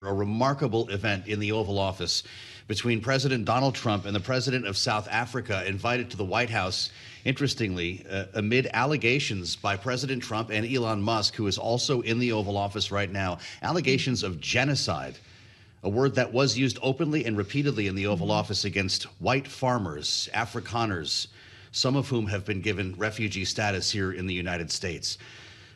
A remarkable event in the Oval Office between President Donald Trump and the president of South Africa, invited to the White House, interestingly, amid allegations by President Trump and Elon Musk, who is also in the Oval Office right now, allegations of genocide, a word that was used openly and repeatedly in the Oval Office against white farmers, Afrikaners, some of whom have been given refugee status here in the United States.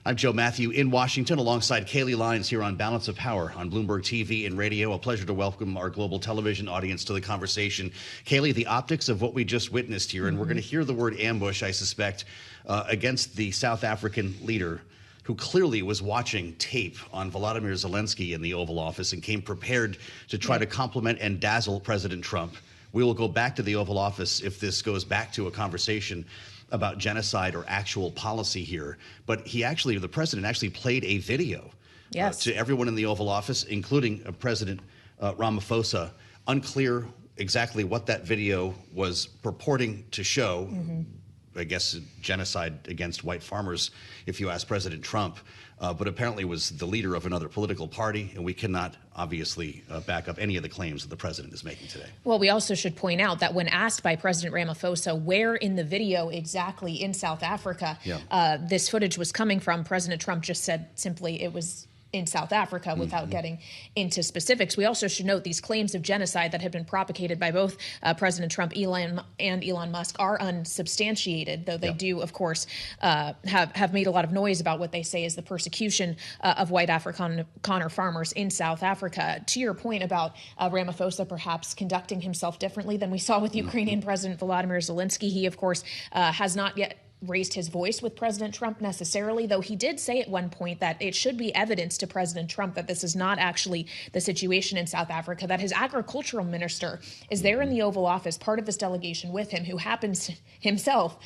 I'm Joe Mathieu in Washington alongside Kailey Leinz here on Balance of Power on Bloomberg TV and radio. A pleasure to welcome our global television audience to the conversation. Kailey, the optics of what we just witnessed here, and we're going to hear the word ambush, I suspect, against the South African leader who clearly was watching tape on Volodymyr Zelensky in the Oval Office and came prepared to try to compliment and dazzle President Trump. We will go back to the Oval Office if this goes back to a conversation about genocide or actual policy here. But the president actually played a video to everyone in the Oval Office, including President Ramaphosa. Unclear exactly what that video was purporting to show. I guess genocide against white farmers, if you ask President Trump, but apparently was the leader of another political party, and we cannot obviously back up any of the claims that the president is making today. Well, we also should point out that when asked by President Ramaphosa where in the video exactly in South Africa this footage was coming from, President Trump just said simply it was in South Africa without getting into specifics. We also should note these claims of genocide that have been propagated by both President Trump and Elon Musk are unsubstantiated, though they do, of course, have made a lot of noise about what they say is the persecution of white Afrikaner farmers in South Africa. To your point about Ramaphosa perhaps conducting himself differently than we saw with Ukrainian President Volodymyr Zelensky, he, of course, has not yet raised his voice with President Trump necessarily, though he did say at one point that it should be evidence to President Trump that this is not actually the situation in South Africa, that his agricultural minister is there in the Oval Office, part of this delegation with him, who happens himself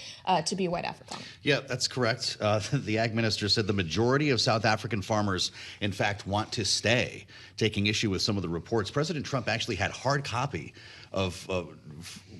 to be a white Afrikaner. Yeah, that's correct. The ag minister said the majority of South African farmers, in fact, want to stay, taking issue with some of the reports. President Trump actually had hard copy of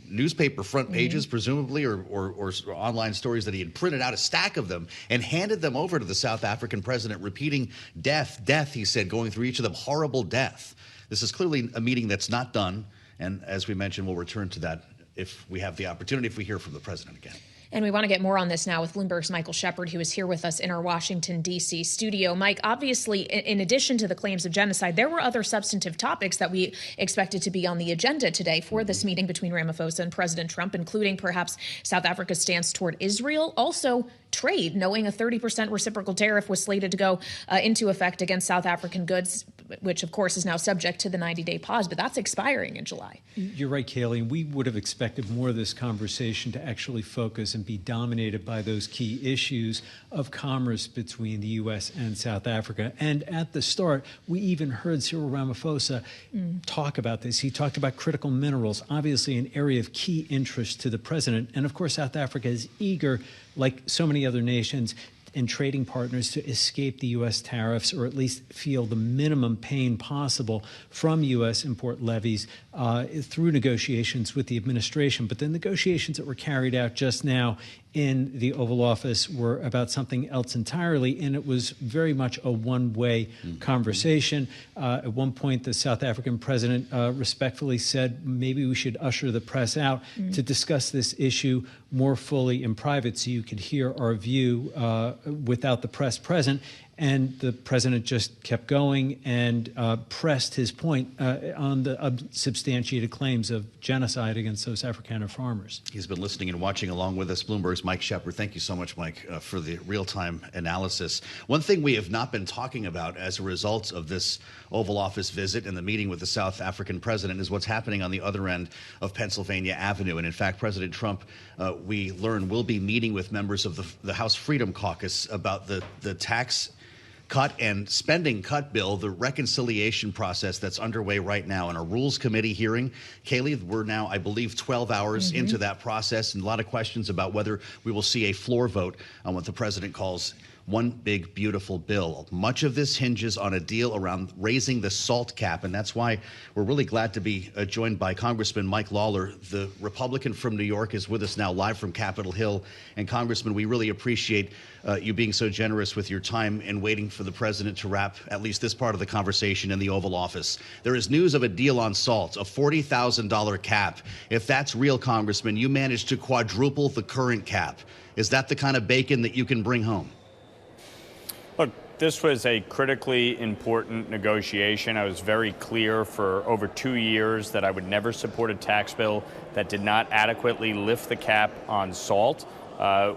newspaper front pages, presumably, or online stories that he had printed out a stack of them and handed them over to the South African president, repeating death, death, he said, going through each of them, horrible death. This is clearly a meeting that's not done. And as we mentioned, we'll return to that if we have the opportunity, if we hear from the president again. And we want to get more on this now with Bloomberg's Michael Shepard, who is here with us in our Washington, D.C. studio. Mike, obviously, in addition to the claims of genocide, there were other substantive topics that we expected to be on the agenda today for this meeting between Ramaphosa and President Trump, including perhaps South Africa's stance toward Israel, also trade, knowing a 30% reciprocal tariff was slated to go into effect against South African goods, which, of course, is now subject to the 90-day pause, but that's expiring in July. You're right, Kailey. We would have expected more of this conversation to actually focus and be dominated by those key issues of commerce between the U.S. and South Africa. And at the start, we even heard Cyril Ramaphosa talk about this. He talked about critical minerals, obviously an area of key interest to the president. And, of course, South Africa is eager, like so many other nations and trading partners, to escape the U.S. tariffs, or at least feel the minimum pain possible from U.S. import levies through negotiations with the administration. But the negotiations that were carried out just now in the Oval Office were about something else entirely, and it was very much a one-way conversation. At one point, the South African president respectfully said maybe we should usher the press out to discuss this issue more fully in private so you could hear our view without the press present. And the president just kept going and pressed his point on the unsubstantiated claims of genocide against those Afrikaner farmers. He's been listening and watching along with us. Bloomberg's Mike Shepard. Thank you so much, Mike, for the real-time analysis. One thing we have not been talking about as a result of this Oval Office visit and the meeting with the South African president is what's happening on the other end of Pennsylvania Avenue. And in fact, President Trump, we learn, will be meeting with members of the House Freedom Caucus about the tax cut and spending cut bill, the reconciliation process that's underway right now in a Rules Committee hearing. Kailey, we're now, I believe, 12 hours into that process, and a lot of questions about whether we will see a floor vote on what the president calls one big, beautiful bill. Much of this hinges on a deal around raising the SALT cap, and that's why we're really glad to be joined by Congressman Mike Lawler. The Republican from New York is with us now live from Capitol Hill. And Congressman, we really appreciate you being so generous with your time and waiting for the president to wrap at least this part of the conversation in the Oval Office. There is news of a deal on SALT, a $40,000 cap. If that's real, Congressman, you managed to quadruple the current cap. Is that the kind of bacon that you can bring home? Look, this was a critically important negotiation. I was very clear for over 2 years that I would never support a tax bill that did not adequately lift the cap on SALT.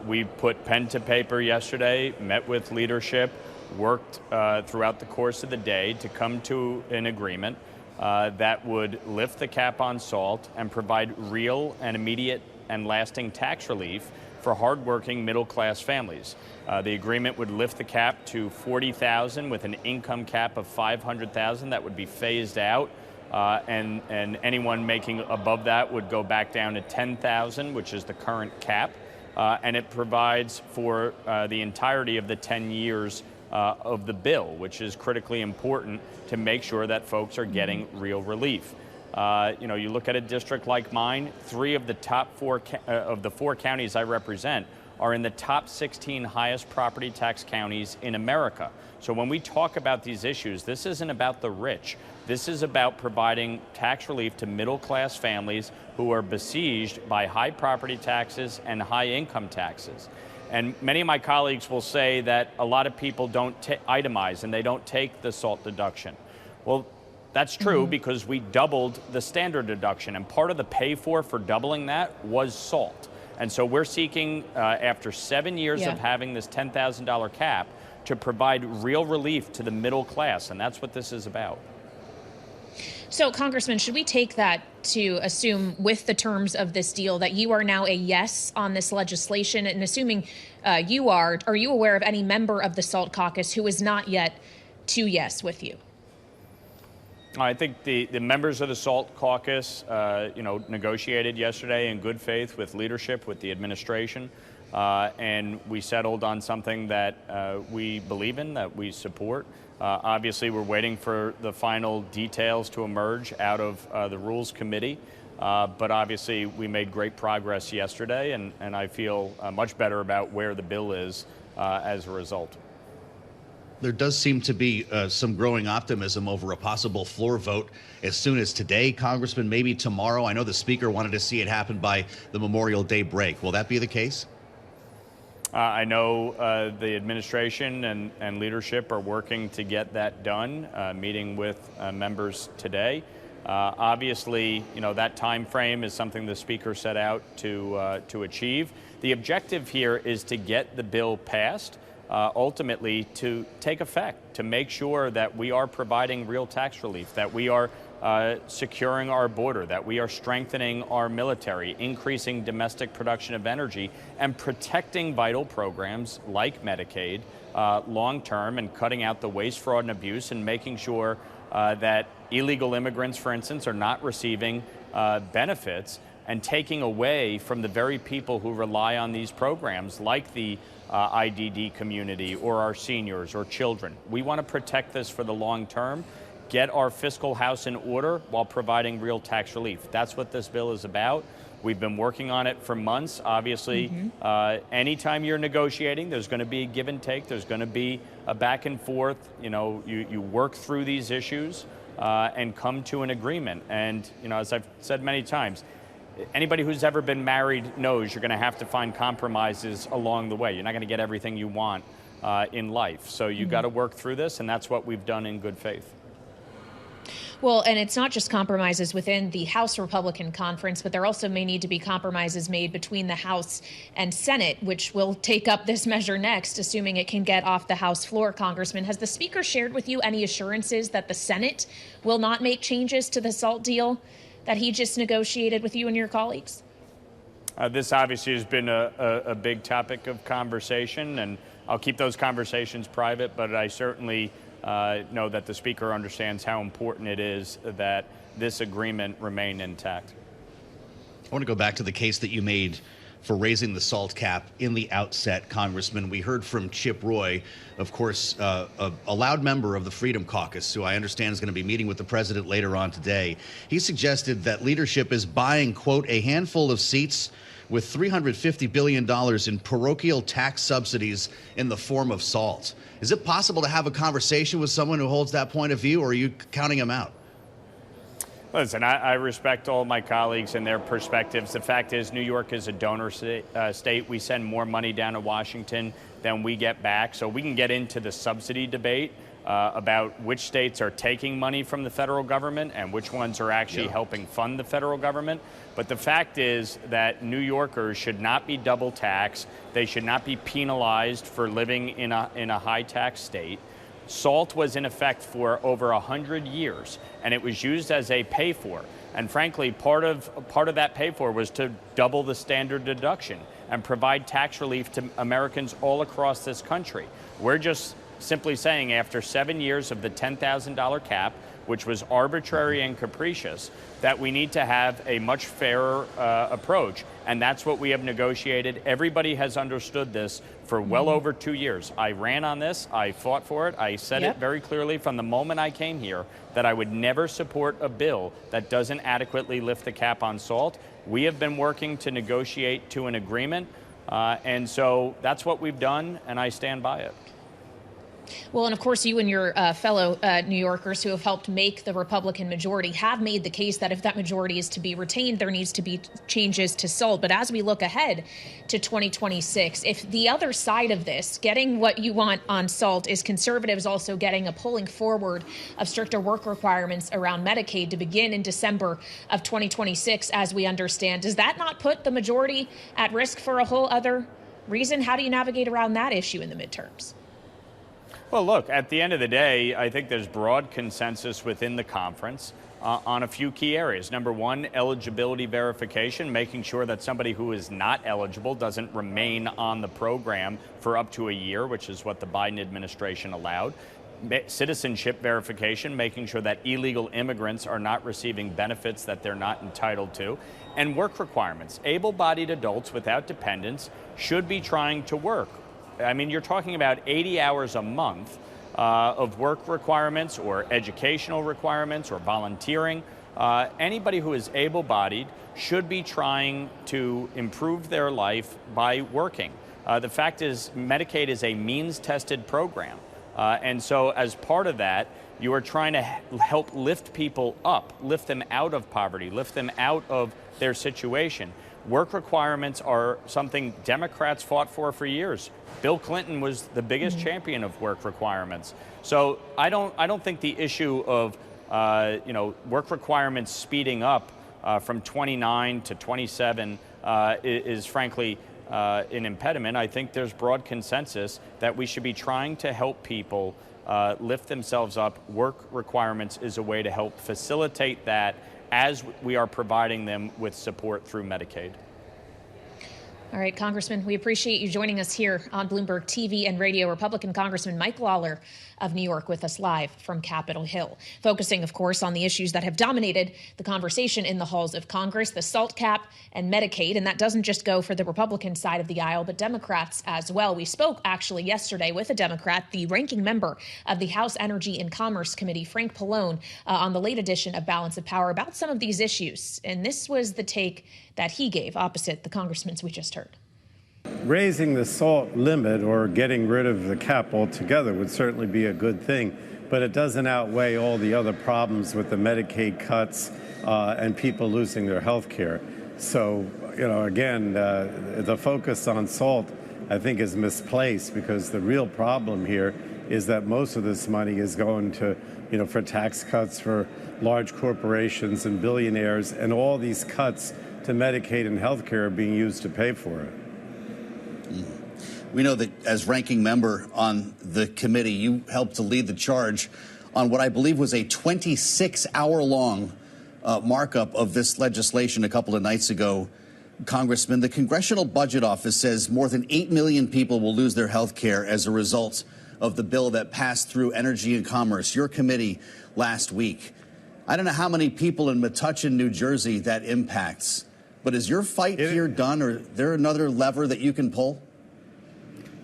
We put pen to paper yesterday, met with leadership, worked throughout the course of the day to come to an agreement that would lift the cap on SALT and provide real and immediate and lasting tax relief for hardworking middle-class families. The agreement would lift the cap to $40,000 with an income cap of $500,000 that would be phased out, and anyone making above that would go back down to $10,000, which is the current cap, and it provides for the entirety of the 10 years of the bill, which is critically important to make sure that folks are getting real relief. You look at a district like mine, 3 of the top 4 of the 4 counties I represent are in the top 16 highest property tax counties in America. So when we talk about these issues, this isn't about the rich. This is about providing tax relief to middle-class families who are besieged by high property taxes and high income taxes. And many of my colleagues will say that a lot of people don't itemize and they don't take the SALT deduction. Well, that's true because we doubled the standard deduction, and part of the pay for doubling that was SALT. And so we're seeking, after 7 years of having this $10,000 cap, to provide real relief to the middle class, and that's what this is about. So, Congressman, should we take that to assume, with the terms of this deal, that you are now a yes on this legislation? And assuming you are you aware of any member of the SALT caucus who is not yet to yes with you? I think the members of the SALT caucus, negotiated yesterday in good faith with leadership, with the administration, and we settled on something that we believe in, that we support. Obviously, we're waiting for the final details to emerge out of the Rules Committee, but obviously we made great progress yesterday, and I feel much better about where the bill is as a result. There does seem to be some growing optimism over a possible floor vote as soon as today, Congressman, maybe tomorrow. I know the Speaker wanted to see it happen by the Memorial Day break. Will that be the case? I know the administration and leadership are working to get that done, meeting with members today. Obviously, that time frame is something the Speaker set out to achieve. The objective here is to get the bill passed, ultimately to take effect, to make sure that we are providing real tax relief, that we are securing our border, that we are strengthening our military, increasing domestic production of energy, and protecting vital programs like Medicaid long-term, and cutting out the waste, fraud, and abuse, and making sure that illegal immigrants, for instance, are not receiving benefits, and taking away from the very people who rely on these programs, like the IDD community or our seniors or children. We want to protect this for the long term, get our fiscal house in order while providing real tax relief. That's what this bill is about. We've been working on it for months. Obviously, anytime you're negotiating, there's going to be a give and take. There's going to be a back and forth. You work through these issues and come to an agreement. And, as I've said many times, anybody who's ever been married knows you're going to have to find compromises along the way. You're not going to get everything you want in life. So you've got to work through this, and that's what we've done in good faith. Well, and it's not just compromises within the House Republican conference, but there also may need to be compromises made between the House and Senate, which will take up this measure next, assuming it can get off the House floor. Congressman, has the Speaker shared with you any assurances that the Senate will not make changes to the SALT deal that he just negotiated with you and your colleagues? This obviously has been a big topic of conversation, and I'll keep those conversations private, but I certainly know that the Speaker understands how important it is that this agreement remain intact. I want to go back to the case that you made for raising the salt cap in the outset, Congressman. We heard from Chip Roy, of course, a loud member of the Freedom Caucus, who I understand is going to be meeting with the president later on today. He suggested that leadership is buying, quote, a handful of seats with $350 billion in parochial tax subsidies in the form of salt. Is it possible to have a conversation with someone who holds that point of view, or are you counting him out? Listen, I respect all my colleagues and their perspectives. The fact is, New York is a donor state. We send more money down to Washington than we get back. So we can get into the subsidy debate about which states are taking money from the federal government and which ones are actually helping fund the federal government. But the fact is that New Yorkers should not be double taxed. They should not be penalized for living in a high tax state. Salt was in effect for over 100 years, and it was used as a pay-for. And frankly, part of that pay-for was to double the standard deduction and provide tax relief to Americans all across this country. We're just simply saying, after 7 years of the $10,000 cap, which was arbitrary and capricious, that we need to have a much fairer approach. And that's what we have negotiated. Everybody has understood this for well over 2 years. I ran on this. I fought for it. I said it very clearly from the moment I came here that I would never support a bill that doesn't adequately lift the cap on salt. We have been working to negotiate to an agreement. And so that's what we've done, and I stand by it. Well, and of course, you and your fellow New Yorkers who have helped make the Republican majority have made the case that if that majority is to be retained, there needs to be changes to SALT. But as we look ahead to 2026, if the other side of this, getting what you want on SALT, is conservatives also getting a pulling forward of stricter work requirements around Medicaid to begin in December of 2026, as we understand, does that not put the majority at risk for a whole other reason? How do you navigate around that issue in the midterms? Well, look, at the end of the day, I think there's broad consensus within the conference on a few key areas. Number one, eligibility verification, making sure that somebody who is not eligible doesn't remain on the program for up to a year, which is what the Biden administration allowed. Citizenship verification, making sure that illegal immigrants are not receiving benefits that they're not entitled to. And work requirements. Able-bodied adults without dependents should be trying to work. I mean, you're talking about 80 hours a month of work requirements or educational requirements or volunteering. Anybody who is able-bodied should be trying to improve their life by working. The fact is, Medicaid is a means-tested program. And so as part of that, you are trying to help lift people up, lift them out of poverty, lift them out of their situation. Work requirements are something Democrats fought for years. Bill Clinton was the biggest champion of work requirements. So I don't think the issue of work requirements speeding up from 29 to 27 is frankly an impediment. I think there's broad consensus that we should be trying to help people lift themselves up. Work requirements is a way to help facilitate that as we are providing them with support through Medicaid. All right, Congressman, we appreciate you joining us here on Bloomberg TV and radio. Republican Congressman Mike Lawler of New York with us live from Capitol Hill, focusing, of course, on the issues that have dominated the conversation in the halls of Congress, the SALT cap and Medicaid. And that doesn't just go for the Republican side of the aisle, but Democrats as well. We spoke actually yesterday with a Democrat, the ranking member of the House Energy and Commerce Committee, Frank Pallone, on the late edition of Balance of Power about some of these issues. And this was the take that he gave opposite the congressman's we just heard. Raising the SALT limit or getting rid of the cap altogether would certainly be a good thing, but it doesn't outweigh all the other problems with the Medicaid cuts and people losing their health care. So, again, the focus on SALT, I think, is misplaced because the real problem here is that most of this money is going to, for tax cuts for large corporations and billionaires, and all these cuts to Medicaid and health care are being used to pay for it. We know that as ranking member on the committee, you helped to lead the charge on what I believe was a 26-hour-long markup of this legislation a couple of nights ago. Congressman, the Congressional Budget Office says more than 8 million people will lose their health care as a result of the bill that passed through Energy and Commerce, your committee, last week. I don't know how many people in Metuchen, New Jersey that impacts. But is your fight here done, or is there another lever that you can pull?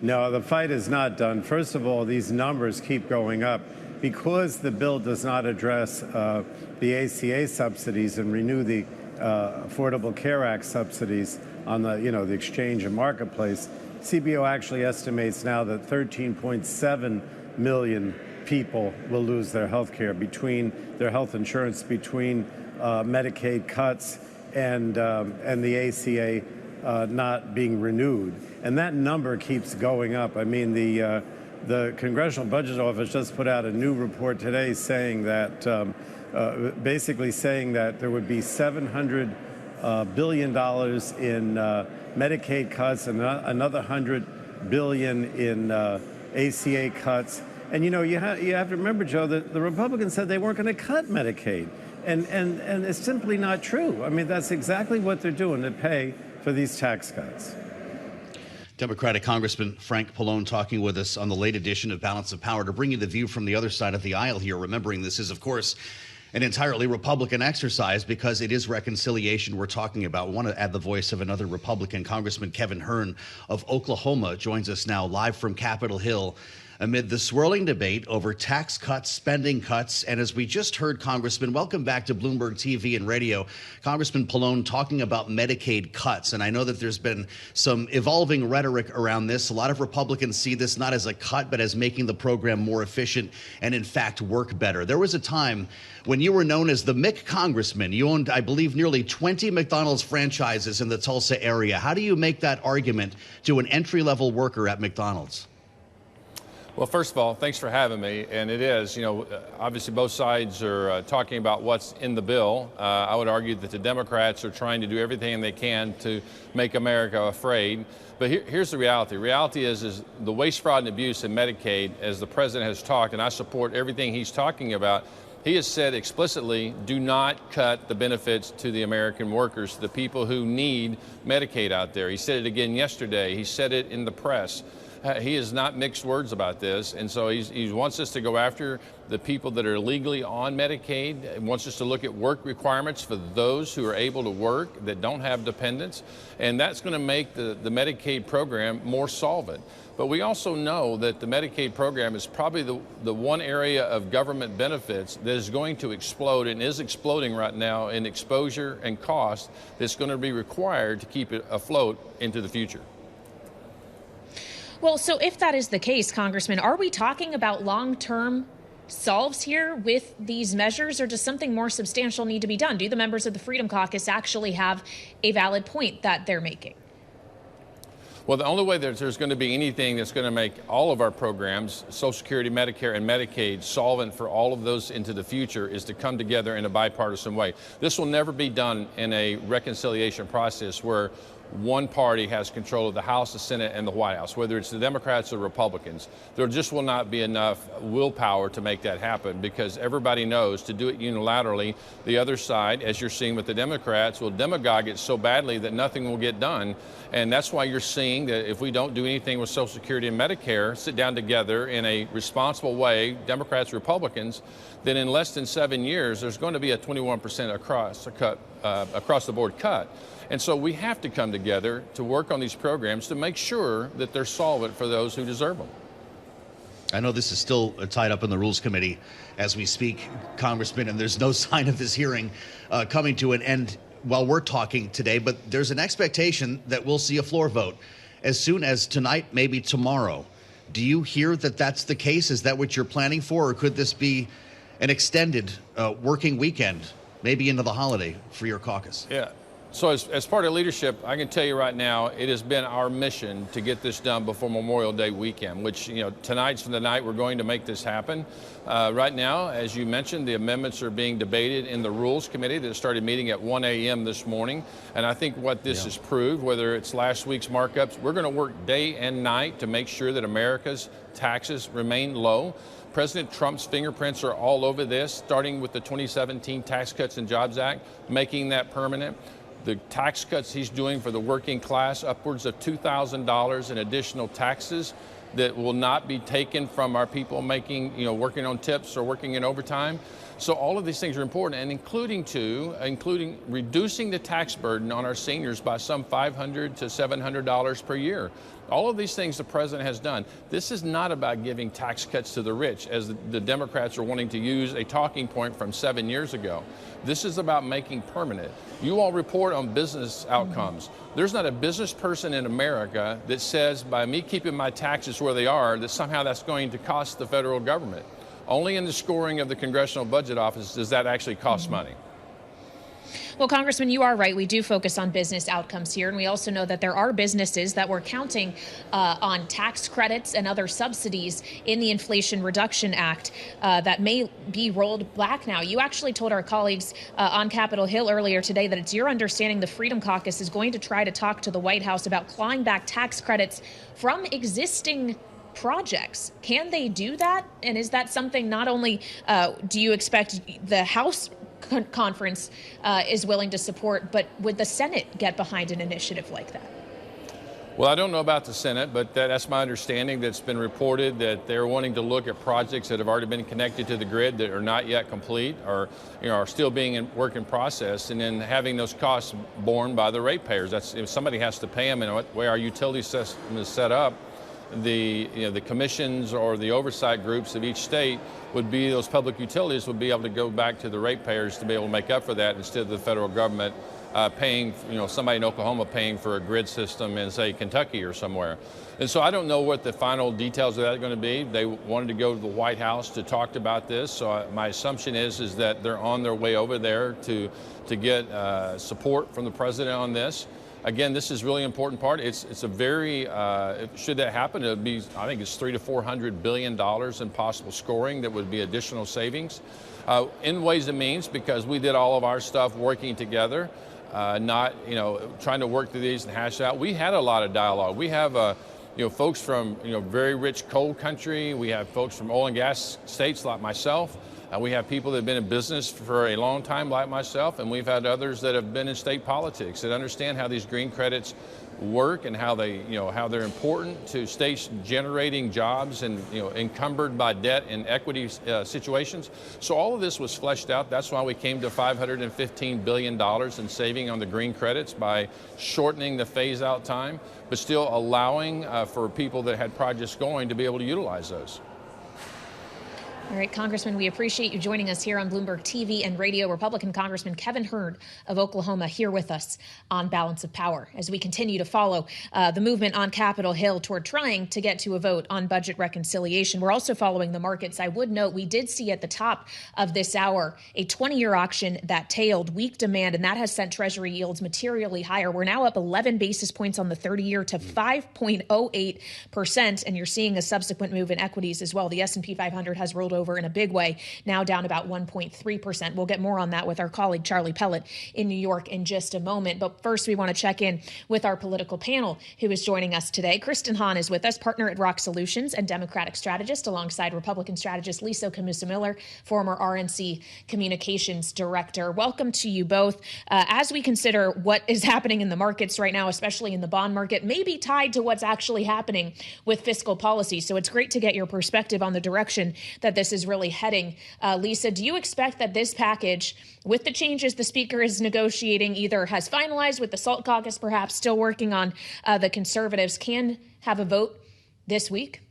No, the fight is not done. First of all, these numbers keep going up because the bill does not address the ACA subsidies and renew the Affordable Care Act subsidies on the exchange and marketplace. CBO actually estimates now that 13.7 million people will lose their health care between their health insurance, between Medicaid cuts and the ACA not being renewed. And that number keeps going up. I mean, the Congressional Budget Office just put out a new report today saying that, basically saying that there would be $700 billion in Medicaid cuts and another $100 billion in ACA cuts. And you have to remember, Joe, that the Republicans said they weren't going to cut Medicaid. And it's simply not true. I mean, that's exactly what they're doing to pay for these tax cuts. Democratic Congressman Frank Pallone talking with us on the late edition of Balance of Power to bring you the view from the other side of the aisle here. Remembering this is, of course, an entirely Republican exercise because it is reconciliation we're talking about. I want to add the voice of another Republican. Congressman Kevin Hern of Oklahoma joins us now live from Capitol Hill amid the swirling debate over tax cuts, spending cuts. And as we just heard, Congressman, welcome back to Bloomberg TV and radio, Congressman Pallone talking about Medicaid cuts. And I know that there's been some evolving rhetoric around this. A lot of Republicans see this not as a cut, but as making the program more efficient and, in fact, work better. There was a time when you were known as the Mick Congressman. You owned, I believe, nearly 20 McDonald's franchises in the Tulsa area. How do you make that argument to an entry-level worker at McDonald's? Well, first of all, thanks for having me. And it is, obviously both sides are talking about what's in the bill. I would argue that the Democrats are trying to do everything they can to make America afraid. But here's the reality. Reality is the waste, fraud, and abuse in Medicaid, as the president has talked, and I support everything he's talking about. He has said explicitly, do not cut the benefits to the American workers, the people who need Medicaid out there. He said it again yesterday. He said it in the press. He has not mixed words about this, and so he wants us to go after the people that are legally on Medicaid. He wants us to look at work requirements for those who are able to work, that don't have dependents, and that's going to make the Medicaid program more solvent. But we also know that the Medicaid program is probably the one area of government benefits that is going to explode and is exploding right now in exposure and cost that's going to be required to keep it afloat into the future. Well, so if that is the case, Congressman, are we talking about long-term solves here with these measures, or does something more substantial need to be done? Do the members of the Freedom Caucus actually have a valid point that they're making? Well, the only way that there's going to be anything that's going to make all of our programs, Social Security, Medicare, and Medicaid, solvent for all of those into the future is to come together in a bipartisan way. This will never be done in a reconciliation process where one party has control of the House, the Senate, and the White House, whether it's the Democrats or Republicans. There just will not be enough willpower to make that happen, because everybody knows to do it unilaterally, the other side, as you're seeing with the Democrats, will demagogue it so badly that nothing will get done. And that's why you're seeing that if we don't do anything with Social Security and Medicare, sit down together in a responsible way, Democrats, Republicans, then in less than 7 years, there's going to be a 21% across the board cut. And so we have to come together to work on these programs to make sure that they're solvent for those who deserve them. I know this is still tied up in the Rules Committee as we speak, Congressman, and there's no sign of this hearing coming to an end while we're talking today, but there's an expectation that we'll see a floor vote as soon as tonight, maybe tomorrow. Do you hear that that's the case? Is that what you're planning for, or could this be an extended working weekend, maybe into the holiday for your caucus? Yeah. So as part of leadership, I can tell you right now, it has been our mission to get this done before Memorial Day weekend, which, tonight's the night we're going to make this happen. Right now, as you mentioned, the amendments are being debated in the Rules Committee that started meeting at 1 a.m. this morning. And I think what this has proved, whether it's last week's markups, we're going to work day and night to make sure that America's taxes remain low. President Trump's fingerprints are all over this, starting with the 2017 Tax Cuts and Jobs Act, making that permanent. The tax cuts he's doing for the working class, upwards of $2,000 in additional taxes that will not be taken from our people making, working on tips or working in overtime. So all of these things are important, and including reducing the tax burden on our seniors by some $500 to $700 per year. All of these things the president has done. This is not about giving tax cuts to the rich, as the Democrats are wanting to use a talking point from 7 years ago. This is about making permanent. You all report on business outcomes. There's not a business person in America that says by me keeping my taxes where they are, that somehow that's going to cost the federal government. Only in the scoring of the Congressional Budget Office does that actually cost money. Well, Congressman, you are right. We do focus on business outcomes here. And we also know that there are businesses that were counting on tax credits and other subsidies in the Inflation Reduction Act that may be rolled back now. You actually told our colleagues on Capitol Hill earlier today that it's your understanding the Freedom Caucus is going to try to talk to the White House about clawing back tax credits from existing projects. Can they do that? And is that something not only do you expect the House conference is willing to support, but would the Senate get behind an initiative like that? Well, I don't know about the Senate, but that's my understanding. That's been reported that they're wanting to look at projects that have already been connected to the grid that are not yet complete, or are still being in work in process, and then having those costs borne by the ratepayers. That's if somebody has to pay them, and the way our utility system is set up, the commissions or the oversight groups of each state would be, those public utilities would be able to go back to the ratepayers to be able to make up for that, instead of the federal government paying, somebody in Oklahoma paying for a grid system in, say, Kentucky or somewhere. And so I don't know what the final details of that are going to be. They wanted to go to the White House to talk about this, so my assumption is that they're on their way over there to get support from the president on this. Again, this is really important part. It's a very, should that happen, it would be, I think it's $300 to $400 billion in possible scoring that would be additional savings. In Ways and Means, because we did all of our stuff working together, not, trying to work through these and hash out. We had a lot of dialogue. We have, folks from, very rich coal country. We have folks from oil and gas states like myself. We have people that have been in business for a long time like myself, and we've had others that have been in state politics that understand how these green credits work and how they, how they're important to states generating jobs and, encumbered by debt and equity situations. So all of this was fleshed out. That's why we came to $515 billion in saving on the green credits by shortening the phase-out time, but still allowing for people that had projects going to be able to utilize those. All right, Congressman, we appreciate you joining us here on Bloomberg TV and radio. Republican Congressman Kevin Hern of Oklahoma here with us on Balance of Power as we continue to follow the movement on Capitol Hill toward trying to get to a vote on budget reconciliation. We're also following the markets. I would note we did see at the top of this hour a 20-year auction that tailed weak demand, and that has sent Treasury yields materially higher. We're now up 11 basis points on the 30-year to 5.08%, and you're seeing a subsequent move in equities as well. The S&P 500 has rolled over in a big way, now down about 1.3%. We'll get more on that with our colleague Charlie Pellet in New York in just a moment. But first, we want to check in with our political panel who is joining us today. Kristen Hawn is with us, partner at ROKK Solutions and Democratic strategist, alongside Republican strategist Lisa Camooso-Miller, former RNC communications director. Welcome to you both. As we consider what is happening in the markets right now, especially in the bond market, may be tied to what's actually happening with fiscal policy. So it's great to get your perspective on the direction that this is really heading. Lisa, do you expect that this package, with the changes the speaker is negotiating, either has finalized with the SALT caucus, perhaps still working on the conservatives, can have a vote this week?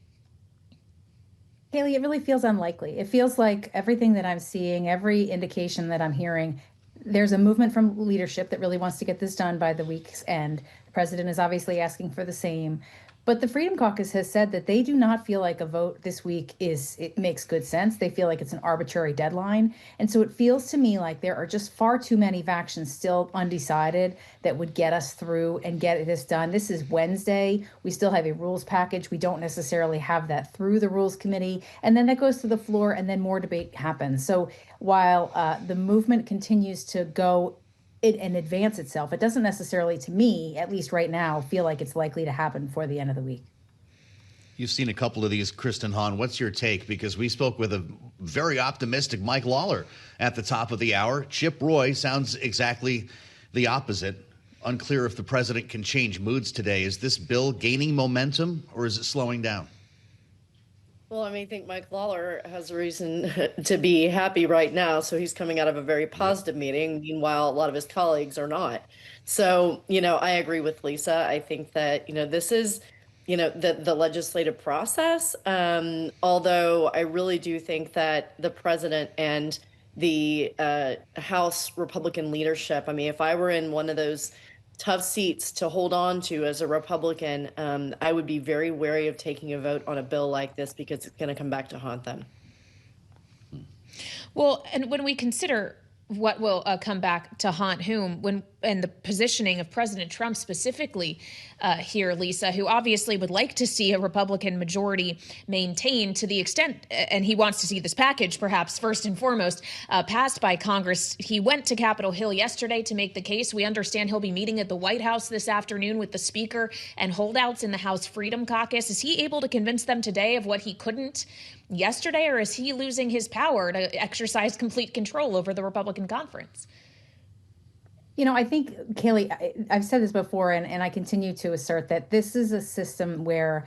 Kailey, it really feels unlikely. It feels like everything that I'm seeing, every indication that I'm hearing, there's a movement from leadership that really wants to get this done by the week's end. The president is obviously asking for the same. But the Freedom Caucus has said that they do not feel like a vote this week it makes good sense. They feel like it's an arbitrary deadline. And so it feels to me like there are just far too many factions still undecided that would get us through and get this done. This is Wednesday. We still have a rules package. We don't necessarily have that through the Rules Committee. And then that goes to the floor, and then more debate happens. So while the movement continues to go and advance itself, it doesn't necessarily, to me, at least right now, feel like it's likely to happen before the end of the week. You've seen a couple of these, Kristen Hawn. What's your take? Because we spoke with a very optimistic Mike Lawler at the top of the hour. Chip Roy sounds exactly the opposite. Unclear if the president can change moods today. Is this bill gaining momentum or is it slowing down? Well, I mean, I think Mike Lawler has a reason to be happy right now. So he's coming out of a very positive meeting. Meanwhile, a lot of his colleagues are not. So, I agree with Lisa. I think that, this is, the legislative process. Although I really do think that the president and the House Republican leadership, I mean, if I were in one of those tough seats to hold on to as a Republican, I would be very wary of taking a vote on a bill like this because it's going to come back to haunt them. Well, and when we consider what will come back to haunt whom, and the positioning of President Trump specifically here, Lisa, who obviously would like to see a Republican majority maintained to the extent, and he wants to see this package, perhaps first and foremost, passed by Congress. He went to Capitol Hill yesterday to make the case. We understand he'll be meeting at the White House this afternoon with the Speaker and holdouts in the House Freedom Caucus. Is he able to convince them today of what he couldn't yesterday, or is he losing his power to exercise complete control over the Republican conference? I think, Kailey, I've said this before, and I continue to assert that this is a system where,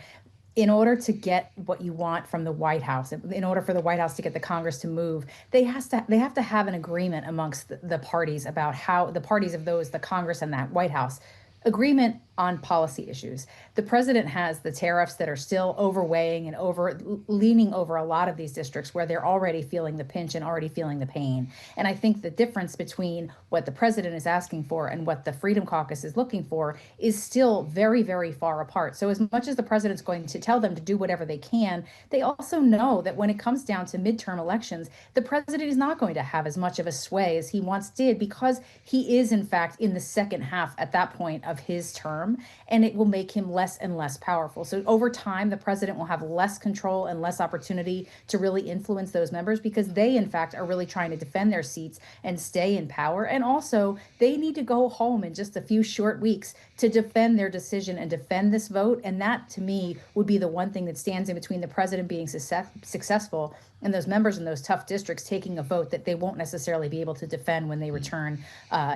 in order to get what you want from the White House, in order for the White House to get the Congress to move, they have to have an agreement amongst the parties about how the parties of those, the Congress and that White House, agreement on policy issues. The president has the tariffs that are still overweighing and leaning over a lot of these districts where they're already feeling the pinch and already feeling the pain. And I think the difference between what the president is asking for and what the Freedom Caucus is looking for is still very, very far apart. So as much as the president's going to tell them to do whatever they can, they also know that when it comes down to midterm elections, the president is not going to have as much of a sway as he once did, because he is, in fact, in the second half at that point of his term, and it will make him less and less powerful. So over time, the president will have less control and less opportunity to really influence those members, because they, in fact, are really trying to defend their seats and stay in power. And also, they need to go home in just a few short weeks to defend their decision and defend this vote. And that, to me, would be the one thing that stands in between the president being successful and those members in those tough districts taking a vote that they won't necessarily be able to defend when they return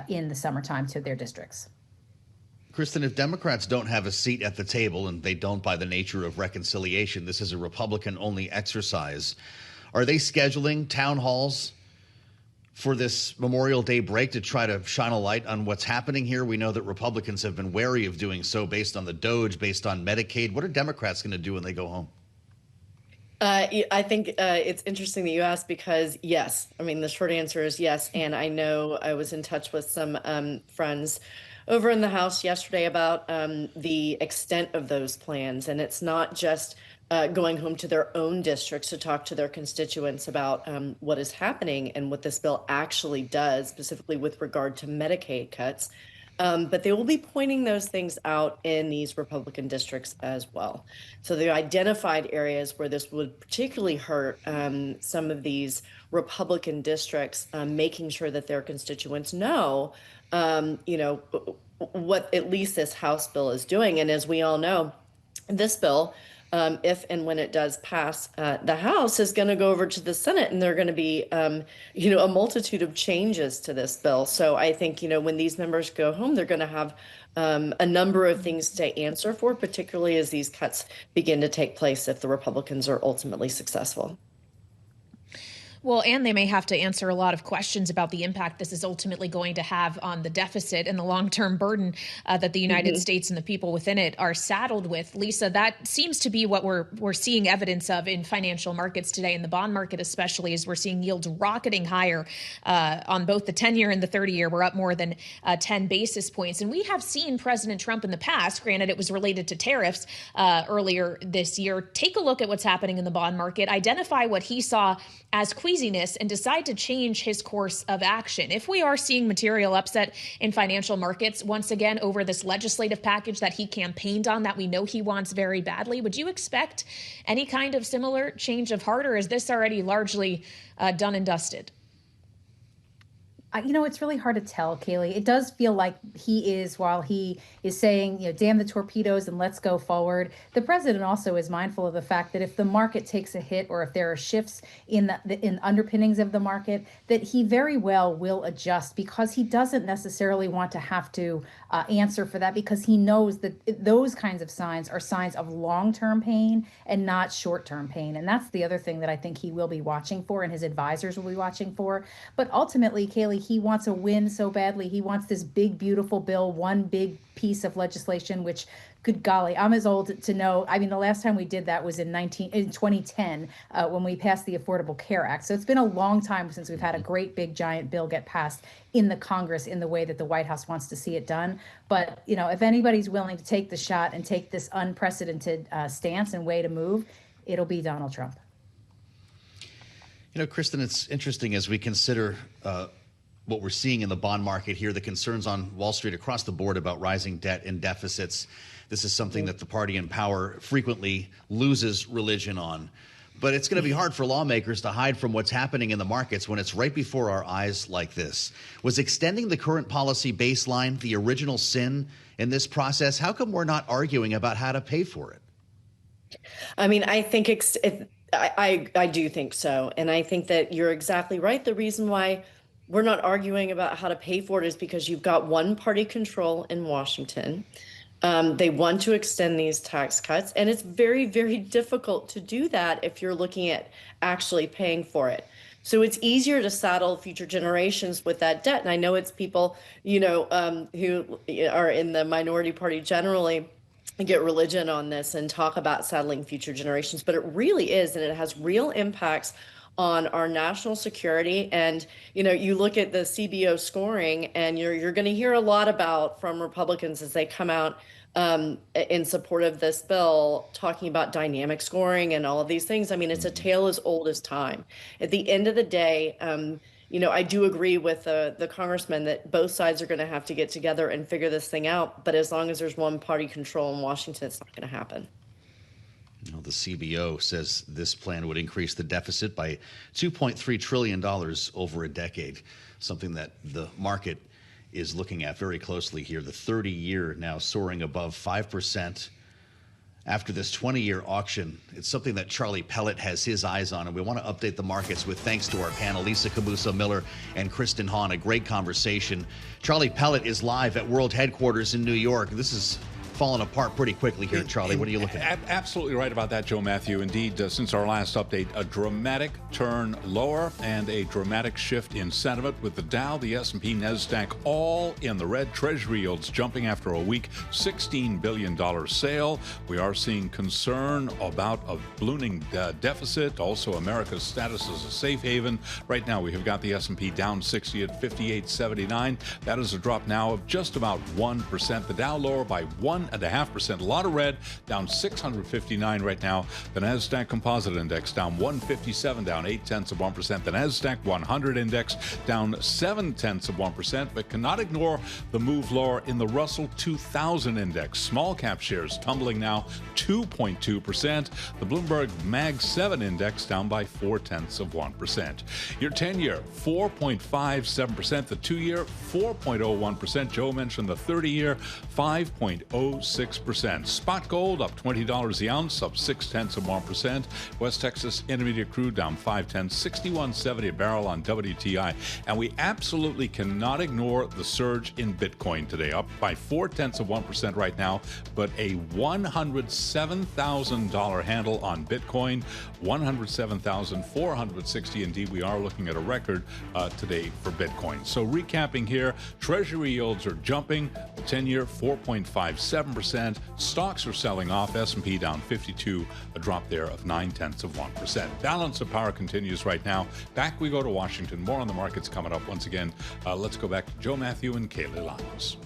in the summertime to their districts. Kristen, if Democrats don't have a seat at the table, and they don't by the nature of reconciliation, this is a Republican-only exercise, are they scheduling town halls for this Memorial Day break to try to shine a light on what's happening here? We know that Republicans have been wary of doing so based on the DOJ, based on Medicaid. What are Democrats going to do when they go home? I think it's interesting that you asked, because yes, I mean, the short answer is yes. And I know I was in touch with some friends over in the House yesterday about the extent of those plans. And it's not just going home to their own districts to talk to their constituents about what is happening and what this bill actually does, specifically with regard to Medicaid cuts. But they will be pointing those things out in these Republican districts as well. So the identified areas where this would particularly hurt some of these Republican districts, making sure that their constituents know, what at least this House bill is doing. And as we all know, this bill, if and when it does pass the House, is going to go over to the Senate, and there are going to be, a multitude of changes to this bill. So I think, when these members go home, they're going to have a number of things to answer for, particularly as these cuts begin to take place if the Republicans are ultimately successful. Well, and they may have to answer a lot of questions about the impact this is ultimately going to have on the deficit and the long-term burden that the United States and the people within it are saddled with. Lisa, that seems to be what we're seeing evidence of in financial markets today, in the bond market especially, as we're seeing yields rocketing higher on both the 10-year and the 30-year. We're up more than 10 basis points. And we have seen President Trump in the past, granted it was related to tariffs earlier this year, take a look at what's happening in the bond market, identify what he saw as queasiness, and decide to change his course of action. If we are seeing material upset in financial markets once again over this legislative package that he campaigned on, that we know he wants very badly, would you expect any kind of similar change of heart, or is this already largely done and dusted? It's really hard to tell, Kailey. It does feel like while he is saying, damn the torpedoes and let's go forward, the president also is mindful of the fact that if the market takes a hit or if there are shifts in underpinnings of the market, that he very well will adjust, because he doesn't necessarily want to have to answer for that, because he knows that those kinds of signs are signs of long-term pain and not short-term pain. And that's the other thing that I think he will be watching for and his advisors will be watching for. But ultimately, Kailey, he wants a win so badly. He wants this big, beautiful bill, one big piece of legislation, which, good golly, I'm as old to know. I mean, the last time we did that was in 2010 when we passed the Affordable Care Act. So it's been a long time since we've had a great, big, giant bill get passed in the Congress in the way that the White House wants to see it done. But, if anybody's willing to take the shot and take this unprecedented stance and way to move, it'll be Donald Trump. Kristen, it's interesting as we consider what we're seeing in the bond market here, the concerns on Wall Street across the board about rising debt and deficits. This is something that the party in power frequently loses religion on. But it's going to be hard for lawmakers to hide from what's happening in the markets when it's right before our eyes like this. Was extending the current policy baseline the original sin in this process? How come we're not arguing about how to pay for it? I mean, I think I do think so. And I think that you're exactly right. The reason why we're not arguing about how to pay for it is because you've got one party control in Washington. They want to extend these tax cuts, and it's very, very difficult to do that if you're looking at actually paying for it. So it's easier to saddle future generations with that debt. And I know it's people, who are in the minority party generally get religion on this and talk about saddling future generations, but it really is, and it has real impacts on our national security. And, you look at the CBO scoring, and you're going to hear a lot from Republicans as they come out in support of this bill, talking about dynamic scoring and all of these things. I mean, it's a tale as old as time. At the end of the day, I do agree with the congressman that both sides are going to have to get together and figure this thing out. But as long as there's one party control in Washington, it's not going to happen. The CBO says this plan would increase the deficit by $2.3 trillion over a decade, something that the market is looking at very closely here. The 30-year now soaring above 5%. After this 20-year auction, it's something that Charlie Pellet has his eyes on, and we want to update the markets with thanks to our panel, Lisa Camooso Miller and Kristen Hawn. A great conversation. Charlie Pellet is live at World Headquarters in New York. This is falling apart pretty quickly here, Charlie. What are you looking at? Absolutely right about that, Joe Mathieu. Indeed, since our last update, a dramatic turn lower and a dramatic shift in sentiment with the Dow, the S&P, NASDAQ all in the red. Treasury yields jumping after a weak $16 billion sale. We are seeing concern about a ballooning deficit, also America's status as a safe haven. Right now, we have got the S&P down 60 at 58.79. That is a drop now of just about 1%. The Dow lower by 1.5%. A lot of red, down 659 right now. The NASDAQ Composite Index down 157, down 0.8%. The NASDAQ 100 Index down 0.7%, but cannot ignore the move lower in the Russell 2000 Index. Small cap shares tumbling now 2.2%. The Bloomberg Mag 7 Index down by 0.4%. Your 10-year, 4.57%. The 2-year, 4.01%. Joe mentioned the 30-year, 5.06%. Spot gold up $20 the ounce, up 0.6%. West Texas Intermediate crude down 5.10, 61.70 a barrel on WTI. And we absolutely cannot ignore the surge in Bitcoin today, up by 0.4% right now, but a $107,000 handle on Bitcoin, 107,460. Indeed, we are looking at a record today for Bitcoin. So recapping here, Treasury yields are jumping. The 10-year 4.57%. Stocks are selling off. S&P down 52, a drop there of 0.9%. Balance of power continues right now. Back we go to Washington. More on the markets coming up. Once again, let's go back to Joe Mathieu and Kailey Leinz.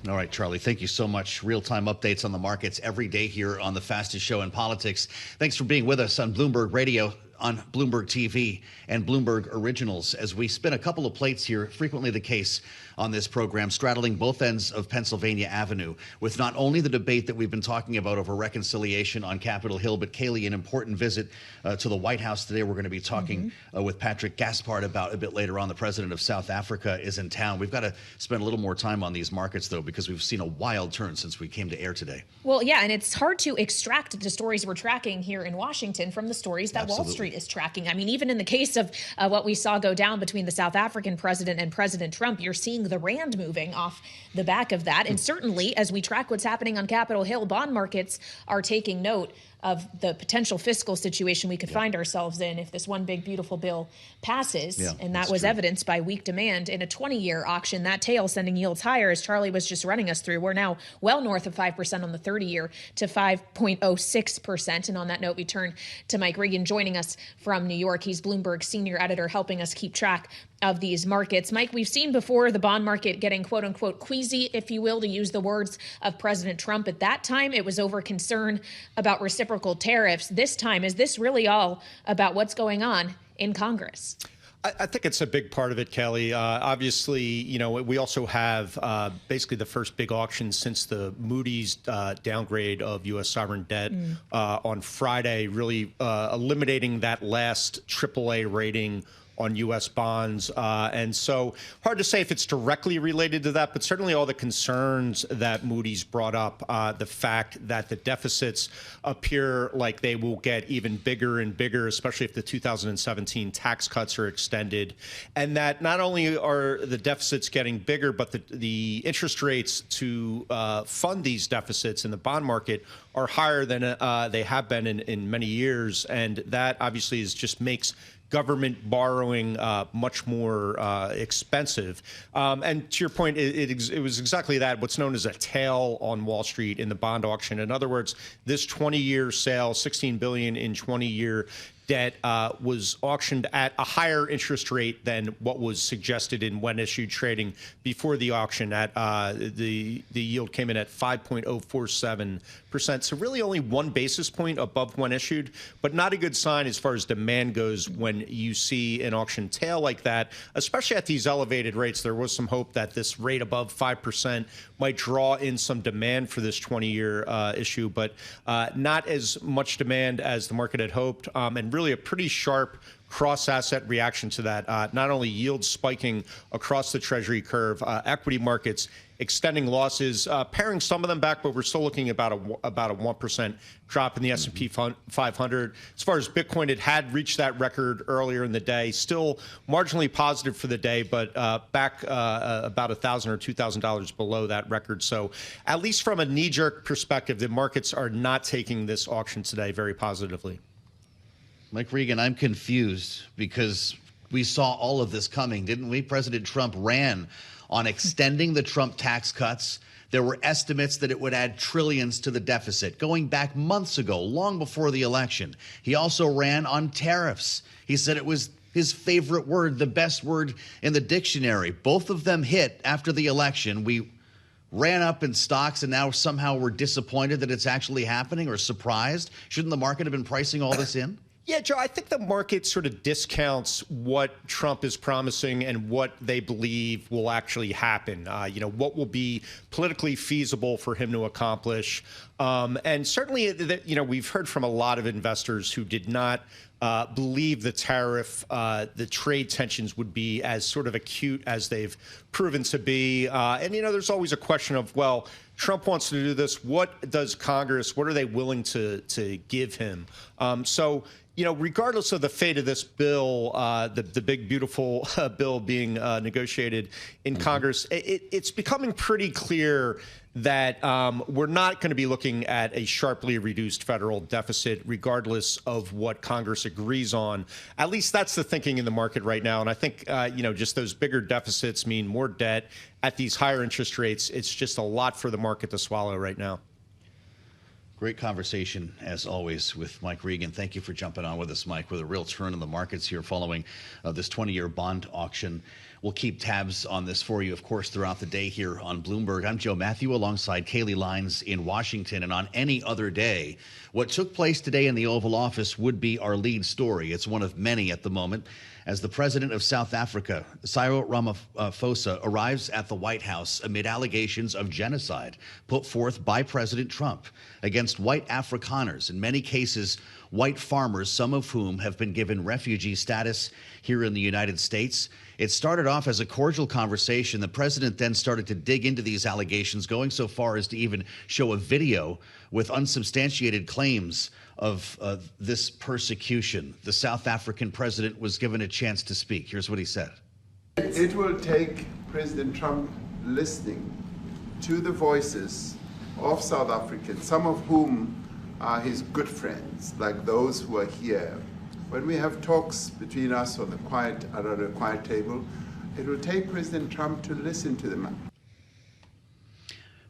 All right, Charlie, thank you so much. Real-time updates on the markets every day here on the fastest show in politics. Thanks for being with us on Bloomberg Radio. on Bloomberg TV and Bloomberg Originals as we spin a couple of plates here, frequently the case on this program, straddling both ends of Pennsylvania Avenue, with not only the debate that we've been talking about over reconciliation on Capitol Hill, but Kailey, an important visit to the White House today. We're going to be talking with Patrick Gaspard about a bit later on. The president of South Africa is in town. We've got to spend a little more time on these markets, though, because we've seen a wild turn since we came to air today. Well, yeah, and it's hard to extract the stories we're tracking here in Washington from the stories that Wall Street is tracking. I mean, even in the case of what we saw go down between the South African president and President Trump, you're seeing the rand moving off the back of that. And certainly, as we track what's happening on Capitol Hill, bond markets are taking note of the potential fiscal situation we could find ourselves in if this one big, beautiful bill passes. And that was evidenced by weak demand in a 20-year auction. That tail sending yields higher, as Charlie was just running us through. We're now well north of 5% on the 30-year to 5.06%. And on that note, we turn to Mike Regan joining us from New York. He's Bloomberg senior editor, helping us keep track of these markets. Mike, we've seen before the bond market getting quote unquote queasy, if you will, to use the words of President Trump. At that time, it was over concern about reciprocal tariffs. This time, is this really all about what's going on in Congress? I think it's a big part of it, Kelly. Obviously, you know, we also have basically the first big auction since the Moody's downgrade of U.S. sovereign debt on Friday, really eliminating that last AAA rating on U.S. bonds. And so hard to say if it's directly related to that, but certainly all the concerns that Moody's brought up, the fact that the deficits appear like they will get even bigger and bigger, especially if the 2017 tax cuts are extended, and that not only are the deficits getting bigger, but the interest rates to fund these deficits in the bond market are higher than they have been in many years. And that obviously just makes government borrowing much more expensive. And to your point, it was exactly that, what's known as a tail on Wall Street in the bond auction. In other words, this 20-year sale, $16 billion in 20-year debt, was auctioned at a higher interest rate than what was suggested in when issued trading before the auction. At the yield came in at 5.047%. So really only 1 basis point above when issued, but not a good sign as far as demand goes when you see an auction tail like that, especially at these elevated rates. There was some hope that this rate above 5% might draw in some demand for this 20-year issue, but not as much demand as the market had hoped, and really a pretty sharp cross-asset reaction to that. Not only yields spiking across the Treasury curve, equity markets extending losses, paring some of them back, but we're still looking at about a 1% drop in the S&P 500. As far as Bitcoin, it had reached that record earlier in the day, still marginally positive for the day, but back about $1,000 or $2,000 below that record. So at least from a knee-jerk perspective, the markets are not taking this auction today very positively. Mike Regan, I'm confused because we saw all of this coming, didn't we? President Trump ran on extending the Trump tax cuts. There were estimates that it would add trillions to the deficit going back months ago, long before the election. He also ran on tariffs. He said it was his favorite word, the best word in the dictionary. Both of them hit after the election. We ran up in stocks, and now somehow we're disappointed that it's actually happening, or surprised. Shouldn't the market have been pricing all this in? Yeah, Joe, I think the market sort of discounts what Trump is promising and what they believe will actually happen. You know, what will be politically feasible for him to accomplish. And certainly, you know, we've heard from a lot of investors who did not believe the tariff, the trade tensions would be as sort of acute as they've proven to be. And, you know, there's always a question of, well, Trump wants to do this. What does Congress, what are they willing to give him? So, you know, regardless of the fate of this bill, the big, beautiful bill being negotiated in Congress, it's becoming pretty clear that we're not going to be looking at a sharply reduced federal deficit, regardless of what Congress agrees on. At least that's the thinking in the market right now. And I think, you know, just those bigger deficits mean more debt at these higher interest rates. It's just a lot for the market to swallow right now. Great conversation, as always, with Mike Regan. Thank you for jumping on with us, Mike, with a real turn in the markets here following this 20-year bond auction. We'll keep tabs on this for you, of course, throughout the day here on Bloomberg. I'm Joe Mathieu alongside Kailey Leinz in Washington. And on any other day, what took place today in the Oval Office would be our lead story. It's one of many at the moment, as the president of South Africa, Cyril Ramaphosa, arrives at the White House amid allegations of genocide put forth by President Trump against white Afrikaners, in many cases white farmers, some of whom have been given refugee status here in the United States. It started off as a cordial conversation. The president then started to dig into these allegations, going so far as to even show a video with unsubstantiated claims of this persecution. The South African president was given a chance to speak. Here's what he said. It will take President Trump listening to the voices of South Africans, some of whom are his good friends, like those who are here. When we have talks between us on the quiet table, it will take President Trump to listen to them.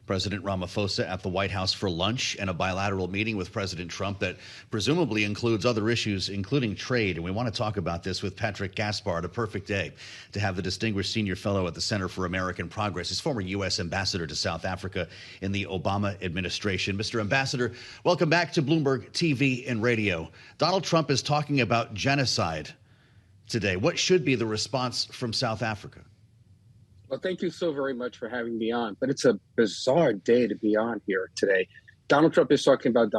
President Ramaphosa at the White House for lunch and a bilateral meeting with President Trump that presumably includes other issues, including trade. And we want to talk about this with Patrick Gaspard. A perfect day to have the distinguished senior fellow at the Center for American Progress, his former U.S. ambassador to South Africa in the Obama administration. Mr. Ambassador, welcome back to Bloomberg TV and radio. Donald Trump is talking about genocide today. What should be the response from South Africa? Well, thank you so very much for having me on. But it's a bizarre day to be on here today. Donald Trump is talking about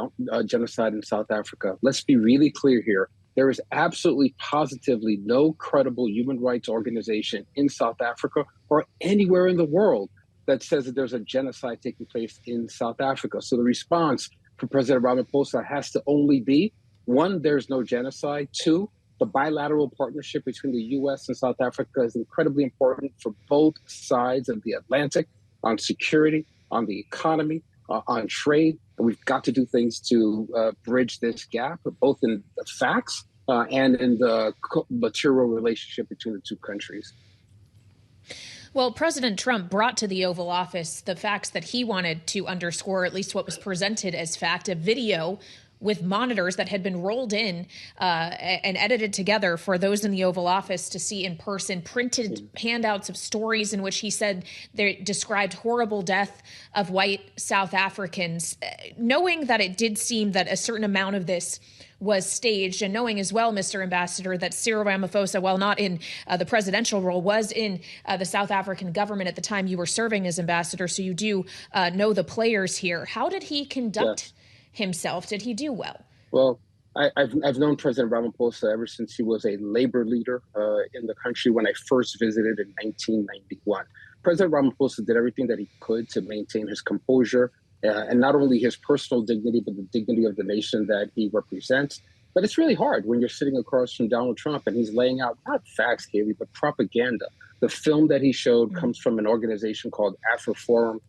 genocide in South Africa. Let's be really clear here. There is absolutely positively no credible human rights organization in South Africa or anywhere in the world that says that there's a genocide taking place in South Africa. So the response from President Ramaphosa has to only be, one, there's no genocide. Two, the bilateral partnership between the U.S. and South Africa is incredibly important for both sides of the Atlantic, on security, on the economy, on trade. And we've got to do things to bridge this gap, both in the facts and in the material relationship between the two countries. Well, President Trump brought to the Oval Office the facts that he wanted to underscore, at least what was presented as fact, a video with monitors that had been rolled in and edited together for those in the Oval Office to see in person, printed handouts of stories in which he said they described horrible death of white South Africans, knowing that it did seem that a certain amount of this was staged, and knowing as well, Mr. Ambassador, that Cyril Ramaphosa, while not in the presidential role, was in the South African government at the time you were serving as ambassador, so you do know the players here. How did he conduct himself? Did he do well? Well, I've known President Ramaphosa ever since he was a labor leader in the country when I first visited in 1991. President Ramaphosa did everything that he could to maintain his composure and not only his personal dignity, but the dignity of the nation that he represents. But it's really hard when you're sitting across from Donald Trump and he's laying out not facts, Kailey, but propaganda. The film that he showed comes from an organization called AfroForum,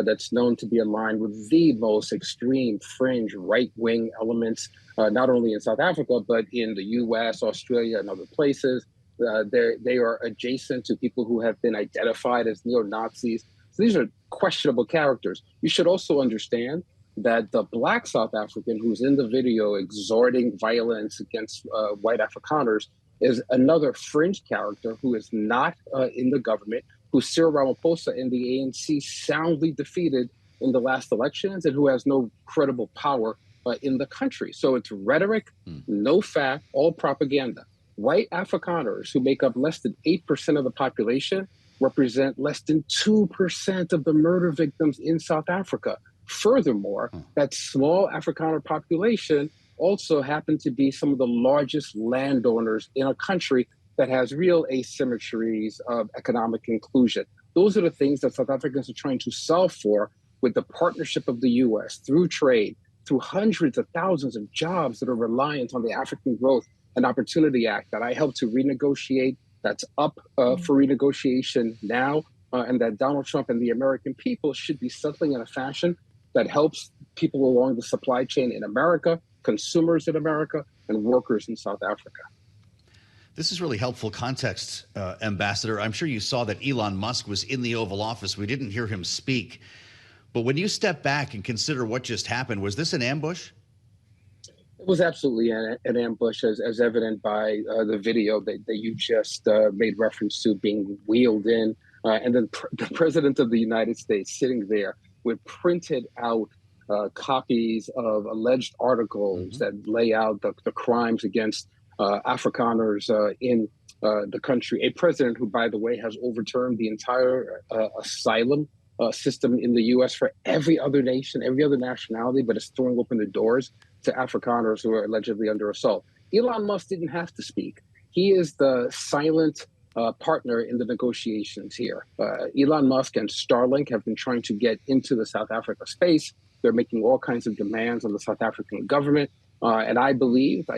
that's known to be aligned with the most extreme fringe right-wing elements, not only in South Africa, but in the U.S., Australia, and other places. They are adjacent to people who have been identified as neo-Nazis. So these are questionable characters. You should also understand that the Black South African who's in the video exhorting violence against white Afrikaners is another fringe character who is not in the government, who Cyril Ramaphosa and the ANC soundly defeated in the last elections, and who has no credible power in the country. So it's rhetoric, no fact, all propaganda. White Afrikaners, who make up less than 8% of the population, represent less than 2% of the murder victims in South Africa. Furthermore, that small Afrikaner population also happen to be some of the largest landowners in a country that has real asymmetries of economic inclusion. Those are the things that South Africans are trying to solve for with the partnership of the U.S. through trade, through hundreds of thousands of jobs that are reliant on the African Growth and Opportunity Act that I helped to renegotiate, that's up for renegotiation now, and that Donald Trump and the American people should be settling in a fashion that helps people along the supply chain in America, consumers in America, and workers in South Africa. This is really helpful context, Ambassador. I'm sure you saw that Elon Musk was in the Oval Office. We didn't hear him speak. But when you step back and consider what just happened, was this an ambush? It was absolutely an ambush, as evident by the video that you just made reference to being wheeled in. And then the President of the United States sitting there with printed out copies of alleged articles that lay out the crimes against Afrikaners in the country. A president who, by the way, has overturned the entire asylum system in the U.S. for every other nation, every other nationality, but is throwing open the doors to Afrikaners who are allegedly under assault. Elon Musk didn't have to speak. He is the silent partner in the negotiations here. Elon Musk and Starlink have been trying to get into the South Africa space. They're making all kinds of demands on the South African government. And I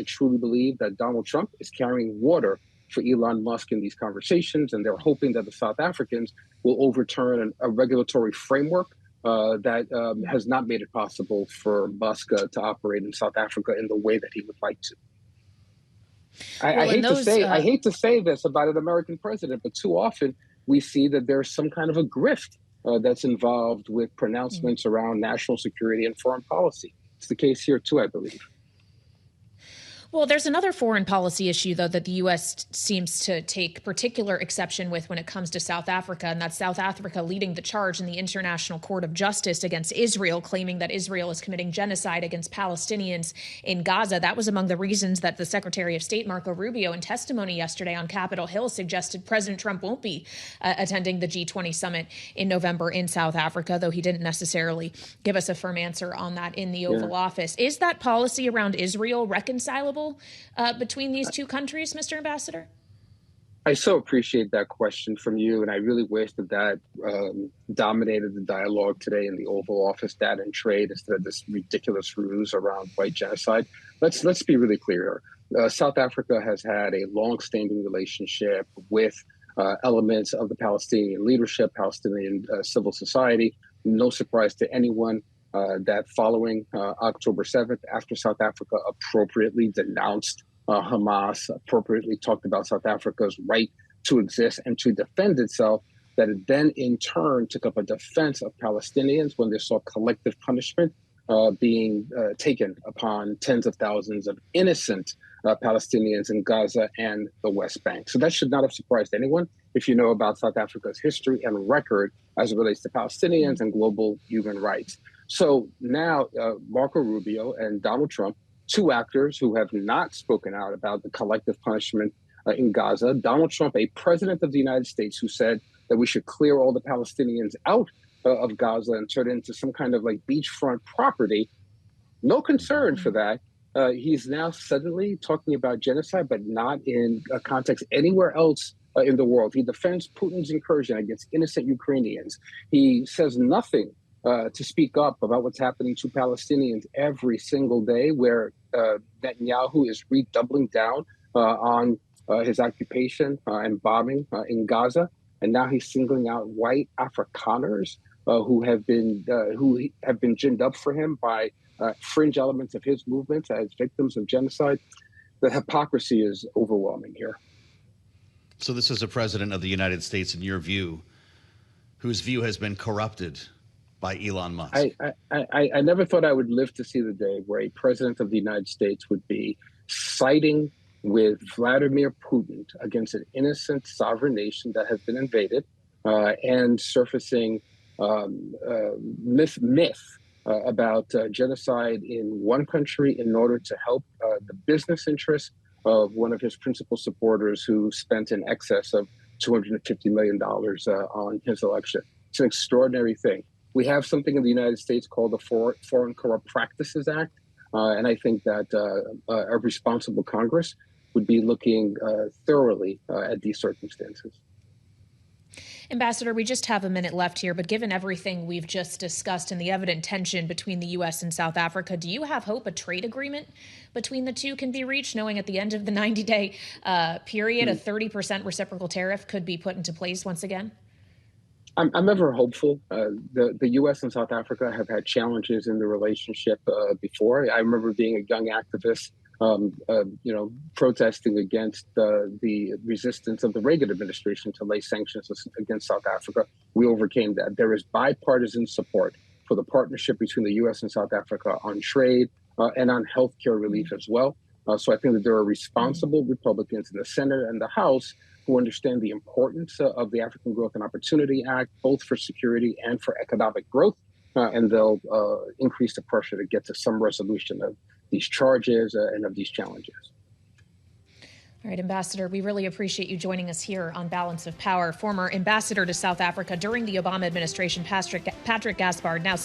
truly believe that Donald Trump is carrying water for Elon Musk in these conversations. And they're hoping that the South Africans will overturn a regulatory framework that has not made it possible for Musk to operate in South Africa in the way that he would like to. I hate to say this about an American president, but too often we see that there's some kind of a grift that's involved with pronouncements around national security and foreign policy. It's the case here too, I believe. Well, there's another foreign policy issue, though, that the U.S. seems to take particular exception with when it comes to South Africa, and that's South Africa leading the charge in the International Court of Justice against Israel, claiming that Israel is committing genocide against Palestinians in Gaza. That was among the reasons that the Secretary of State, Marco Rubio, in testimony yesterday on Capitol Hill, suggested President Trump won't be attending the G20 summit in November in South Africa, though he didn't necessarily give us a firm answer on that in the Oval Office. Is that policy around Israel reconcilable between these two countries, Mr. Ambassador? I so appreciate that question from you, and I really wish that dominated the dialogue today in the Oval Office, that and trade, instead of this ridiculous ruse around white genocide. Let's be really clear. South Africa has had a long-standing relationship with elements of the Palestinian leadership, Palestinian civil society. No surprise to anyone that following October 7th, after South Africa appropriately denounced Hamas, appropriately talked about South Africa's right to exist and to defend itself, that it then in turn took up a defense of Palestinians when they saw collective punishment being taken upon tens of thousands of innocent Palestinians in Gaza and the West Bank. So that should not have surprised anyone if you know about South Africa's history and record as it relates to Palestinians and global human rights. So now Marco Rubio and Donald Trump, two actors who have not spoken out about the collective punishment in Gaza. Donald Trump, a president of the United States, who said that we should clear all the Palestinians out of Gaza and turn it into some kind of like beachfront property. No concern for that. He's now suddenly talking about genocide, but not in a context anywhere else in the world. He defends Putin's incursion against innocent Ukrainians. He says nothing to speak up about what's happening to Palestinians every single day, where Netanyahu is redoubling down on his occupation and bombing in Gaza. And now he's singling out white Afrikaners who have been ginned up for him by fringe elements of his movement as victims of genocide. The hypocrisy is overwhelming here. So this is a president of the United States, in your view, whose view has been corrupted by Elon Musk. I never thought I would live to see the day where a president of the United States would be siding with Vladimir Putin against an innocent sovereign nation that has been invaded and surfacing myth about genocide in one country in order to help the business interests of one of his principal supporters who spent in excess of $250 million on his election. It's an extraordinary thing. We have something in the United States called the Foreign Corrupt Practices Act, and I think that a responsible Congress would be looking thoroughly at these circumstances. Ambassador, we just have a minute left here, but given everything we've just discussed and the evident tension between the U.S. and South Africa, do you have hope a trade agreement between the two can be reached, knowing at the end of the 90-day period, a 30% reciprocal tariff could be put into place once again? I'm ever hopeful. The U.S. and South Africa have had challenges in the relationship before. I remember being a young activist, protesting against the resistance of the Reagan administration to lay sanctions against South Africa. We overcame that. There is bipartisan support for the partnership between the U.S. and South Africa on trade, and on health care relief as well. So I think that there are responsible Republicans in the Senate and the House who understand the importance of the African Growth and Opportunity Act, both for security and for economic growth. And they'll increase the pressure to get to some resolution of these charges and of these challenges. All right, Ambassador, we really appreciate you joining us here on Balance of Power. Former ambassador to South Africa during the Obama administration, Patrick Gaspard, now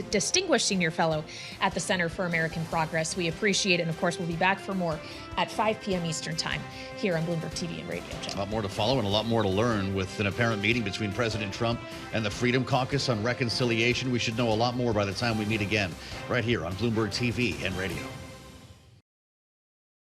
distinguished senior fellow at the Center for American Progress. We appreciate it, and of course, we'll be back for more at 5 p.m. Eastern Time here on Bloomberg TV and radio. A lot more to follow and a lot more to learn with an apparent meeting between President Trump and the Freedom Caucus on reconciliation. We should know a lot more by the time we meet again right here on Bloomberg TV and radio.